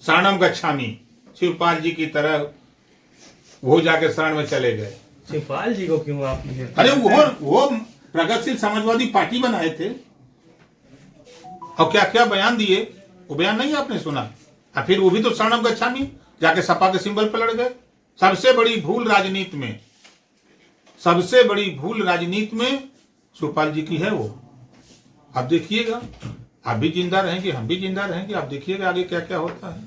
शरणम गच्छामी, शिवपाल जी की तरह वो जाके शरण में चले गए। शिवपाल जी को क्यों आप? अरे वो प्रगतिशील समाजवादी पार्टी बनाए थे और क्या क्या बयान दिए, वो बयान नहीं आपने सुना? और फिर वो भी तो शरणम गच्छामी जाके सपा के सिंबल पर लड़ गए। सबसे बड़ी भूल राजनीति में, सबसे बड़ी भूल राजनीति में शिवपाल जी की है वो। आप देखिएगा, आप भी जिंदा रहेंगे, हम भी जिंदा रहेंगे, आप देखिएगा आगे क्या क्या होता है।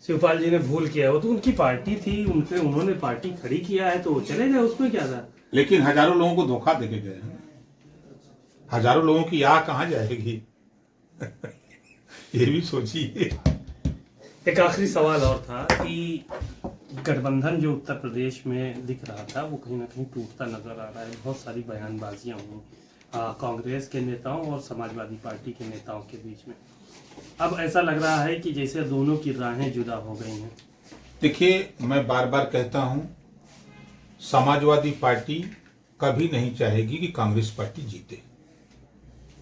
शिवपाल जी ने भूल किया, वो तो उनकी पार्टी थी, उन्होंने पार्टी खड़ी किया है तो वो चले गए, उसमें क्या था? लेकिन हजारों लोगों को धोखा देके गए हैं, हजारों लोगों की आह कहां जाएगी ये भी सोचिए। एक आखिरी सवाल और था कि गठबंधन जो उत्तर प्रदेश में दिख रहा था वो कहीं ना कहीं टूटता नजर आ रहा है। बहुत सारी बयानबाजियां हुई कांग्रेस के नेताओं और समाजवादी पार्टी के नेताओं के बीच में। अब ऐसा लग रहा है कि जैसे दोनों की राहें जुदा हो गई हैं। देखिए, मैं बार बार कहता हूं, समाजवादी पार्टी कभी नहीं चाहेगी कि कांग्रेस पार्टी जीते।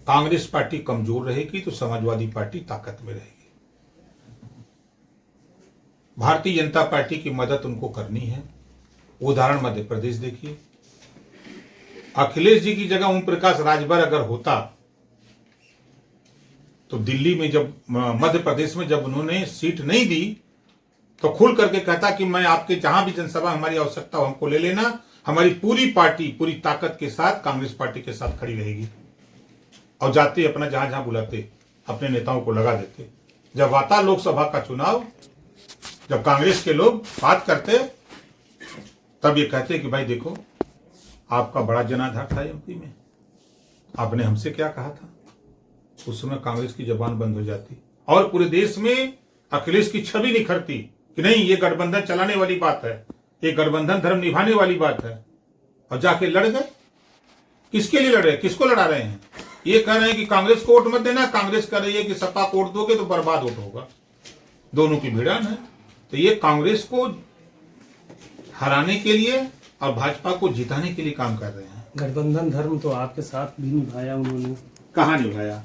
कांग्रेस पार्टी कमजोर रहेगी तो समाजवादी पार्टी ताकत में रहेगी। भारतीय जनता पार्टी की मदद उनको करनी है। उदाहरण मध्य प्रदेश देखिए, अखिलेश जी की जगह ओम प्रकाश राजभर अगर होता तो दिल्ली में जब मध्य प्रदेश में जब उन्होंने सीट नहीं दी तो खुल करके कहता कि मैं आपके जहां भी जनसभा हमारी आवश्यकता हो हमको ले लेना, हमारी पूरी पार्टी पूरी ताकत के साथ कांग्रेस पार्टी के साथ खड़ी रहेगी। और जाते अपना जहां जहां बुलाते अपने नेताओं को लगा देते। जब आता लोकसभा का चुनाव, जब कांग्रेस के लोग बात करते तब ये कहते कि भाई देखो, आपका बड़ा जनाधार था एमपी में, आपने हमसे क्या कहा था। उस समय कांग्रेस की जबान बंद हो जाती और पूरे देश में अखिलेश की छवि निखरती कि नहीं, ये गठबंधन चलाने वाली बात है, ये गठबंधन धर्म निभाने वाली बात है। और जाके लड़ गए। किसके लिए लड़ रहे, किसको लड़ा रहे हैं? ये कह रहे हैं कि कांग्रेस को वोट मत देना, कांग्रेस कह रही है कि सपा को वोट दोगे तो बर्बाद वोट होगा। दोनों की भिड़ान है। तो ये कांग्रेस को हराने के लिए और भाजपा को जिताने के लिए काम कर रहे हैं। गठबंधन धर्म तो आपके साथ भी निभाया उन्होंने। कहां निभाया?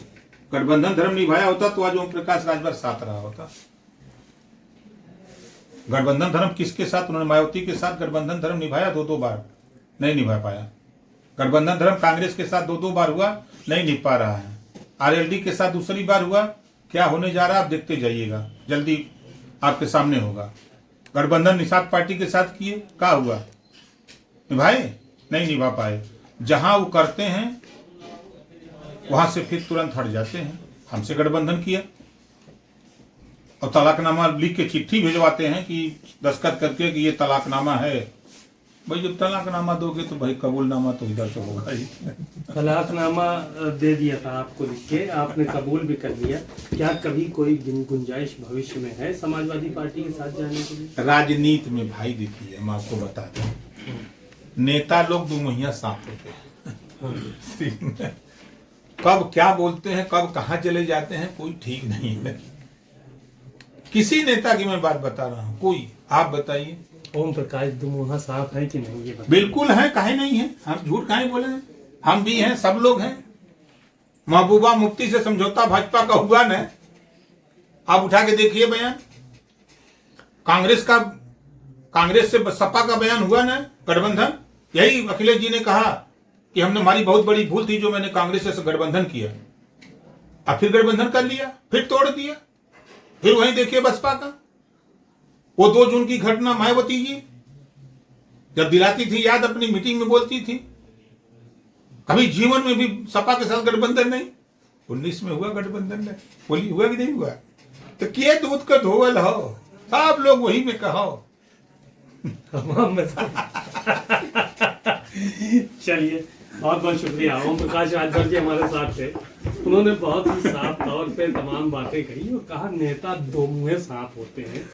गठबंधन धर्म निभाया होता तो आज ओम प्रकाश राजभर साथ रहा होता। गठबंधन धर्म किसके साथ? उन्होंने मायावती के साथ गठबंधन धर्म निभाया दो बार, नहीं निभा पाया। गठबंधन धर्म कांग्रेस के साथ दो बार हुआ, नहीं निभ पा रहा है। आरएलडी के साथ दूसरी बार हुआ, क्या होने जा रहा है आप देखते जाइएगा, जल्दी आपके सामने होगा। गठबंधन निषाद पार्टी के साथ किए, क्या हुआ? निभाए? नहीं निभा पाए। जहां वो करते हैं वहां से फिर तुरंत हट जाते हैं। हमसे गठबंधन किया और तलाकनामा लिख के चिट्ठी भिजवाते हैं कि दस्तखत करके कि ये तलाकनामा है। भाई जब तलाकनामा दोगे तो भाई कबूलनामा तो इधर तो होगा ही। तलाकनामा दे दिया था आपको लिख के, आपने कबूल भी कर लिया। क्या कभी कोई गुंजाइश भविष्य में है समाजवादी पार्टी के साथ जाने के लिए? राजनीति में भाई देखिए, हम आपको बता दें, नेता लोग दो मुहैया सांप होते हैं। कब क्या बोलते हैं, कब कहां चले जाते हैं, कोई ठीक नहीं है। किसी नेता की मैं बात बता रहा हूं, कोई आप बताइए। ओम प्रकाश दुमुहा साफ है कि नहीं ये बिल्कुल है, काहे नहीं है, हम झूठ काहे बोले हैं? हम भी हैं, सब लोग हैं। महबूबा मुफ्ती से समझौता भाजपा का हुआ न, आप उठा के देखिए बयान। कांग्रेस से सपा का बयान हुआ ना, गठबंधन। यही अखिलेश जी ने कहा कि हमने, हमारी बहुत बड़ी भूल थी जो मैंने कांग्रेस से गठबंधन किया। अब फिर गठबंधन कर लिया, फिर तोड़ दिया। फिर वहीं देखिए बसपा का वो 2 जून की घटना, मायावती जी जब दिलाती थी याद, अपनी मीटिंग में बोलती थी कभी जीवन में भी सपा के साथ गठबंधन नहीं। 19 में हुआ गठबंधन में, बोली हुआ कि नहीं हुआ? तो के दूध का धोवल हो, सब लोग वही में कहो। चलिए, बहुत बहुत शुक्रिया। ओम प्रकाश राजभर जी हमारे साथ थे। उन्होंने बहुत ही साफ तौर पे तमाम बातें कही और कहा नेता दो मुंहे सांप होते हैं।